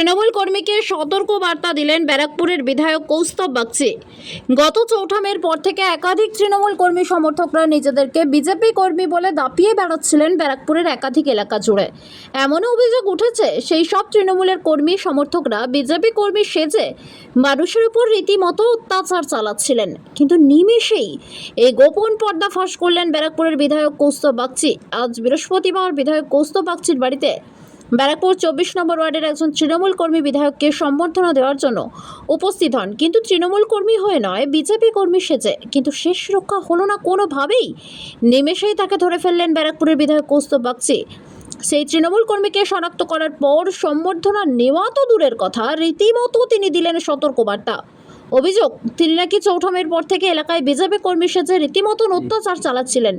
তৃণমূল কর্মীকে সতর্ক বার্তা দিলেন ব্যারাকপুরের বিধায়ক কৌস্তব বাগচি। গত ৪ঠা মের পর থেকে একাধিক তৃণমূল কর্মী সমর্থকরা নিজেদেরকে বিজেপি কর্মী বলে দাপিয়ে বেড়াচ্ছিলেন ব্যারাকপুরের একাধিক এলাকা জুড়ে। এমনও অভিযোগ উঠেছে সেই সব তৃণমূলের কর্মী সমর্থকরা বিজেপি কর্মী সেজে মানুষের উপর রীতিমতো অত্যাচার চালাচ্ছিলেন। কিন্তু নিমেষেই এই গোপন পর্দা ফাঁস করলেন ব্যারাকপুরের বিধায়ক কৌস্তব বাগচি। আজ বৃহস্পতিবার বিধায়ক কৌস্তব বাগচির বাড়িতে ব্যারাকপুর ২৪ নম্বর ওয়ার্ডের একজন তৃণমূল কর্মী বিধায়ককে সম্বর্ধনা দেওয়ার জন্য উপস্থিত হন, কিন্তু তৃণমূল কর্মী হয়ে নয়, বিজেপি কর্মী সেজে। কিন্তু শেষ রক্ষা হলো না কোনোভাবেই। নিমেষেই তাকে ধরে ফেললেন ব্যারাকপুরের বিধায়ক কৌস্তব বাগচি। সেই তৃণমূল কর্মীকে শনাক্ত করার পর সম্বর্ধনা নেওয়া তো দূরের কথা, রীতিমতো তিনি দিলেন সতর্কবার্তা। অভিযোগ, তিনি নাকি ৪ঠা মের পর থেকে এলাকায় বিজেপি কর্মী সেজে রীতিমতো অত্যাচার চালাচ্ছিলেন।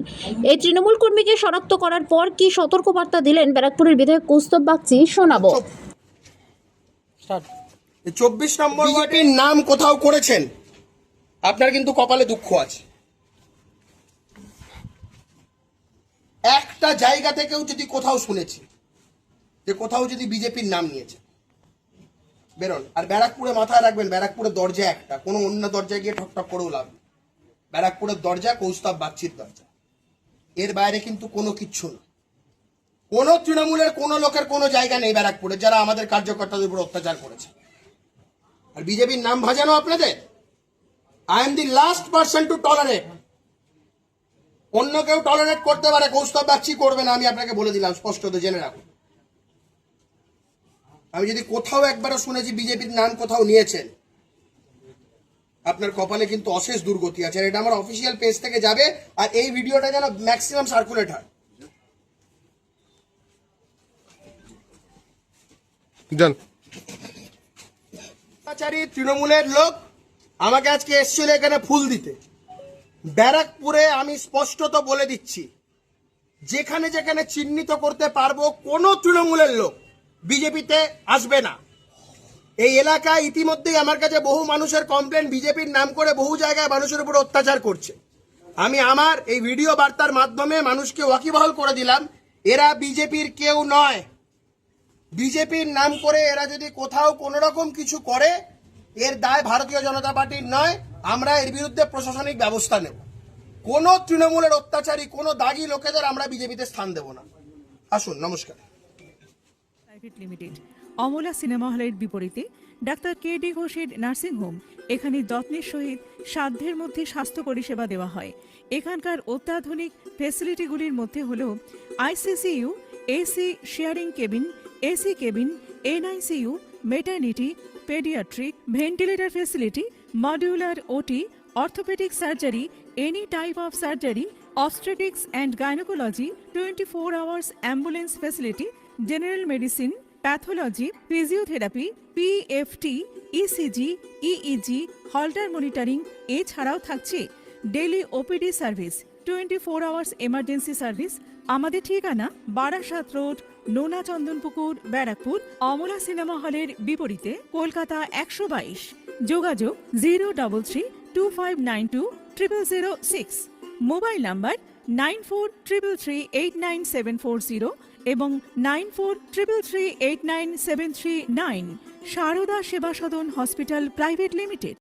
এই তৃণমূল কর্মীকে শনাক্ত করার পর কি সতর্কবার্তা দিলেন ব্যারাকপুরের বিধায়ক কৌস্তব বাগচি শোনাবো। ২৪ নম্বর ওয়ার্ডের নাম কোথাও করেছেন, আপনার কিন্তু কপালে দুঃখ আছে। একটা জায়গা থেকেও যদি কোথাও শুনেছি যে কোথাও যদি বিজেপির নাম নিয়েছে, বেরোন। আর ব্যারাকপুরে মাথায় রাখবেন, ব্যারাকপুরের দরজা একটা, কোনো অন্য দরজায় গিয়ে ঠকঠক করেও লাভ নেই। ব্যারাকপুরের দরজা কৌস্তব বাগচির দরজা, এর বাইরে কিন্তু কোনো কিচ্ছু না। কোনো তৃণমূলের কোনো লোকের কোনো জায়গা নেই ব্যারাকপুরে যারা আমাদের কার্যকর্তাদের উপর অত্যাচার করেছে। আর বিজেপির নাম ভাজানো আপনাদের, I am the last person to tolerate. অন্য কেউ টলারেট করতে পারে, কৌস্তব বাগচি করবে না, আমি আপনাকে বলে দিলাম স্পষ্টত, জেনে রাখুন। আমি যদি কোথাও একবারও শুনেছি বিজেপির নাম কোথাও নিয়েছেন, আপনার কপালে কিন্তু অশেষ দুর্গতি আছে। আর এটা আমার অফিসিয়াল পেজ থেকে যাবে, আর এই ভিডিওটা যেন ম্যাক্সিমাম সার্কুলেট হয়। তৃণমূলের লোক আমাকে আজকে এসেছিল এখানে ফুল দিতে। ব্যারাকপুরে আমি স্পষ্টত বলে দিচ্ছি, যেখানে যেখানে চিহ্নিত করতে পারবো কোনো তৃণমূলের লোক বিজেপিতে আসবে না। এই এলাকায় ইতিমধ্যেই আমার কাছে বহু মানুষের কমপ্লেন, বিজেপির নাম করে বহু জায়গায় মানুষের উপর অত্যাচার করছে। আমি আমার এই ভিডিও বার্তার মাধ্যমে মানুষকে ওয়াকিবহাল করে দিলাম, এরা বিজেপির কেউ নয়। বিজেপির নাম করে এরা যদি কোথাও কোনো রকম কিছু করে, এর দায় ভারতীয় জনতা পার্টির নয়। আমরা এর বিরুদ্ধে প্রশাসনিক ব্যবস্থা নেব। কোনো তৃণমূলের অত্যাচারী, কোনো দাগী লোকেদের আমরা বিজেপিতে স্থান দেব না। আসুন, নমস্কার। প্রাইভেট লিমিটেড অমলা সিনেমা হলের বিপরীতে ডাক্তার কে.ডি. ঘোষের নার্সিংহোম। এখানে যত্নের সহিত সাধ্যের মধ্যে স্বাস্থ্য পরিষেবা দেওয়া হয়। এখানকার অত্যাধুনিক ফেসিলিটিগুলির মধ্যে হল ICCU, AC sharing cabin, AC cabin, NICU, maternity, paediatric, ventilator facility, modular OT, orthopaedic surgery, any type of surgery, obstetrics and gynecology, 24 hours ambulance facility, general medicine, pathology, physiotherapy, PFT, ECG, EEG, Holter monitoring, এছাড়াও থাকছে daily OPD service, 24 hours emergency service. আমাদের ঠিকানা Barasat road, নোনা Chandanpukur, Barrackpore, Amala cinema হলের বিপরীতে, কলকাতা ১২২। যোগাযোগ 03325920006। Mobile number 9433389740 এবং 9433389739। সারদা সেবা সদন হসপিটাল প্রাইভেট লিমিটেড।